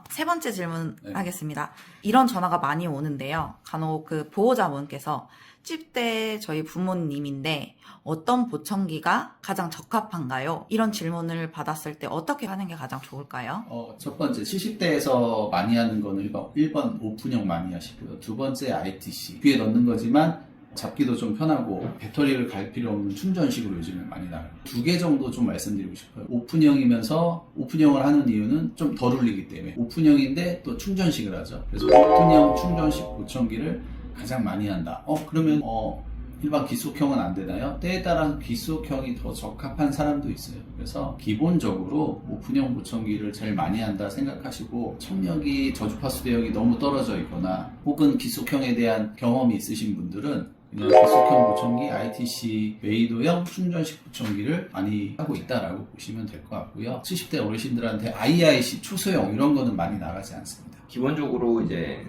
세 번째 질문 네. 하겠습니다. 이런 전화가 많이 오는데요. 간혹 그 보호자분께서 찝대 저희 부모님인데 어떤 보청기가 가장 적합한가요? 이런 질문을 받았을 때 어떻게 하는 게 가장 좋을까요? 첫 번째 70대에서 많이 하는 거는 1번 오픈형 많이 하시고요. 두 번째 ITC 귀에 넣는 거지만 잡기도 좀 편하고 배터리를 갈 필요 없는 충전식으로 요즘에 많이 나와요. 두 개 정도 좀 말씀드리고 싶어요. 오픈형이면서 오픈형을 하는 이유는 좀 덜 울리기 때문에 오픈형인데 또 충전식을 하죠. 그래서 오픈형 충전식 보청기를 가장 많이 한다. 그러면 일반 기속형은 안 되나요? 때에 따라 기속형이 더 적합한 사람도 있어요. 그래서 기본적으로 오픈형 보청기를 제일 많이 한다 생각하시고 청력이 저주파수 대역이 너무 떨어져 있거나 혹은 기속형에 대한 경험이 있으신 분들은 그냥 기속형 보청기, ITC, 웨이도형 충전식 보청기를 많이 하고 있다라고 보시면 될 것 같고요. 70대 어르신들한테 IIC, 초소형 이런 거는 많이 나가지 않습니다. 기본적으로 이제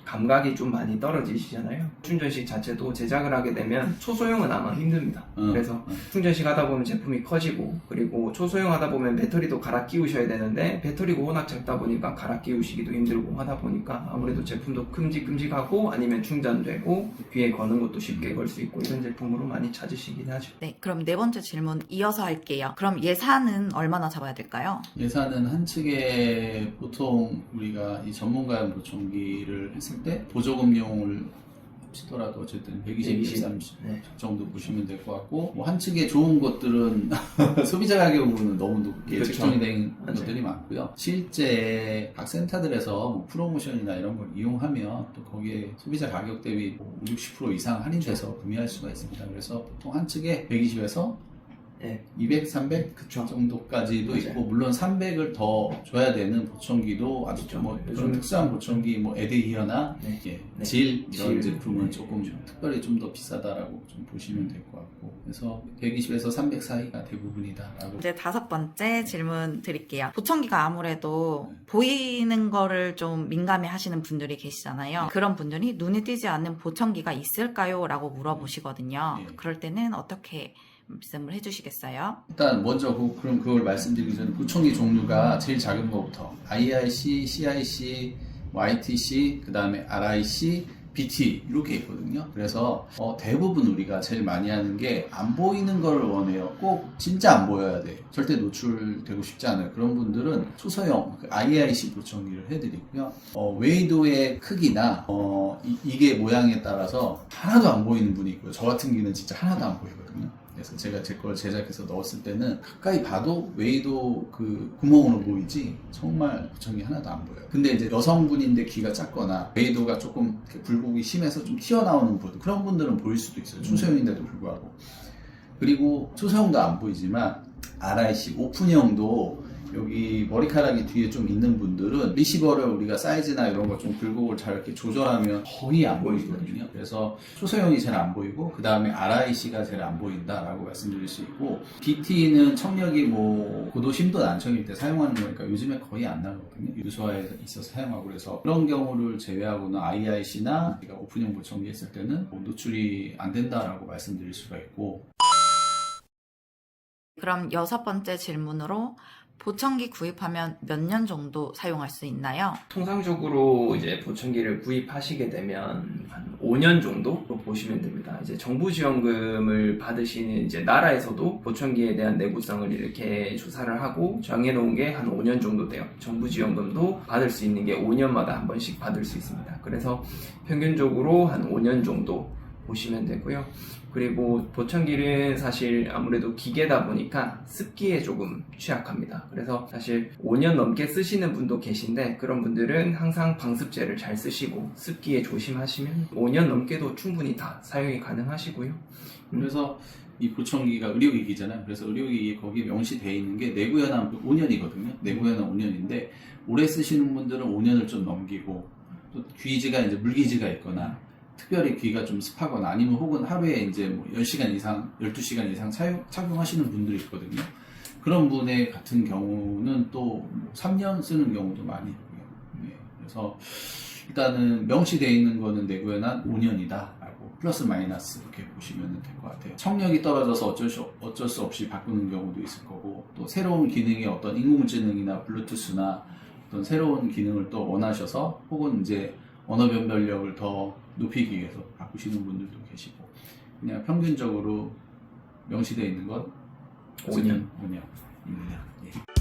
감각이 좀 많이 떨어지시잖아요. 충전식 자체도 제작을 하게 되면 초소형은 아마 힘듭니다. 그래서 충전식 하다 보면 제품이 커지고, 그리고 초소형 하다 보면 배터리도 갈아 끼우셔야 되는데 배터리가 워낙 작다 보니까 갈아 끼우시기도 힘들고 하다 보니까 아무래도 제품도 큼직큼직하고 아니면 충전되고 귀에 거는 것도 쉽게 걸 수 있고 이런 제품으로 많이 찾으시긴 하죠. 네, 그럼 네 번째 질문 이어서 할게요. 그럼 예산은 얼마나 잡아야 될까요? 예산은 한 측에 보통 우리가 이 전문가용 보청기를 했을 때 보조금용을 치더라도 어쨌든 120, 130 정도 보시면 될 것 같고, 뭐 한 측에 좋은 것들은 소비자 가격으로는 너무 높게 그렇죠. 책정이 된 것들이 많고요. 실제 각 센터들에서 뭐 프로모션이나 이런 걸 이용하면 또 거기에 소비자 가격 대비 5, 60% 이상 할인돼서 구매할 수가 있습니다. 그래서 보통 한 측에 120에서 200, 300 그쵸. 정도까지도 맞아요. 있고, 물론 300을 더 줘야 되는 보청기도 아주 그쵸. 뭐 요즘 그런 특수한 보청기, 뭐 에드히어나 네. 질 이런 질. 제품은 네. 조금 특별히 좀 더 비싸다라고 좀 보시면 될 것 같고, 그래서 120에서 300 사이가 대부분이다라고. 이제 다섯 번째 질문 드릴게요. 보청기가 아무래도 보이는 거를 좀 민감해 하시는 분들이 계시잖아요. 그런 분들이 눈에 띄지 않는 보청기가 있을까요? 라고 물어보시거든요. 네. 그럴 때는 어떻게 말씀을 해주시겠어요? 일단 먼저 그럼 그걸 말씀드리기 전에 보청기 종류가 제일 작은 거부터 IIC, CIC, ITC, 그 다음에 RIC, BT 이렇게 있거든요. 그래서 대부분 우리가 제일 많이 하는 게 안 보이는 걸 원해요. 꼭 진짜 안 보여야 돼요. 절대 노출되고 싶지 않아요. 그런 분들은 초소형 IIC 보청기를 해드리고요. 웨이도의 크기나 이게 모양에 따라서 하나도 안 보이는 분이 있고요. 저 같은 경우는 진짜 하나도 안 보이거든요. 그래서 제가 제 걸 제작해서 넣었을 때는 가까이 봐도 웨이도 그 구멍으로 보이지 정말 보청기 하나도 안 보여요. 근데 이제 여성분인데 귀가 작거나 웨이도가 조금 굴곡이 심해서 좀 튀어나오는 분, 그런 분들은 보일 수도 있어요. 초소형인데도 불구하고. 그리고 초소형도 안 보이지만 RIC 오픈형도 여기 머리카락이 뒤에 좀 있는 분들은 리시버를 우리가 사이즈나 이런 거 좀 굴곡을 잘 이렇게 조절하면 거의 안 보이거든요. 그래서 초소형이 제일 안 보이고, 그 다음에 RIC가 제일 안 보인다라고 말씀드릴 수 있고, BT는 청력이 뭐 고도 심도 난청일 때 사용하는 거니까 요즘에 거의 안 나거든요. 유소화에 있어서 사용하고, 그래서 그런 경우를 제외하고는 IIC나 우리가 오픈형 보청기 했을 때는 뭐 노출이 안 된다라고 말씀드릴 수가 있고. 그럼 여섯 번째 질문으로 보청기 구입하면 몇 년 정도 사용할 수 있나요? 통상적으로 이제 보청기를 구입하시게 되면 한 5년 정도로 보시면 됩니다. 이제 정부 지원금을 받으시는 이제 나라에서도 보청기에 대한 내구성을 이렇게 조사를 하고 정해놓은 게 한 5년 정도 돼요. 정부 지원금도 받을 수 있는 게 5년마다 한 번씩 받을 수 있습니다. 그래서 평균적으로 한 5년 정도 보시면 되고요. 그리고 보청기는 사실 아무래도 기계다 보니까 습기에 조금 취약합니다. 그래서 사실 5년 넘게 쓰시는 분도 계신데, 그런 분들은 항상 방습제를 잘 쓰시고 습기에 조심하시면 5년 넘게도 충분히 다 사용이 가능하시고요. 그래서 이 보청기가 의료기기잖아요. 그래서 의료기기에 거기에 명시되어 있는 게 내구연한 5년이거든요. 내구연한 5년인데 오래 쓰시는 분들은 5년을 좀 넘기고, 또 귀지가 이제 물기지가 있거나 특별히 귀가 좀 습하거나 아니면 혹은 하루에 이제 뭐 10시간 이상, 12시간 이상 착용하시는 분들이 있거든요. 그런 분의 같은 경우는 또 3년 쓰는 경우도 많이 있고요. 그래서 일단은 명시되어 있는 거는 내구연한 5년이다라고 플러스 마이너스 이렇게 보시면 될 것 같아요. 청력이 떨어져서 어쩔 수 없이 바꾸는 경우도 있을 거고, 또 새로운 기능의 어떤 인공지능이나 블루투스나 어떤 새로운 기능을 또 원하셔서 혹은 이제 언어 변별력을 더 높이기 위해서 바꾸시는 분들도 계시고 그냥 평균적으로 명시되어 있는 건 5년. 5년입니다. 예.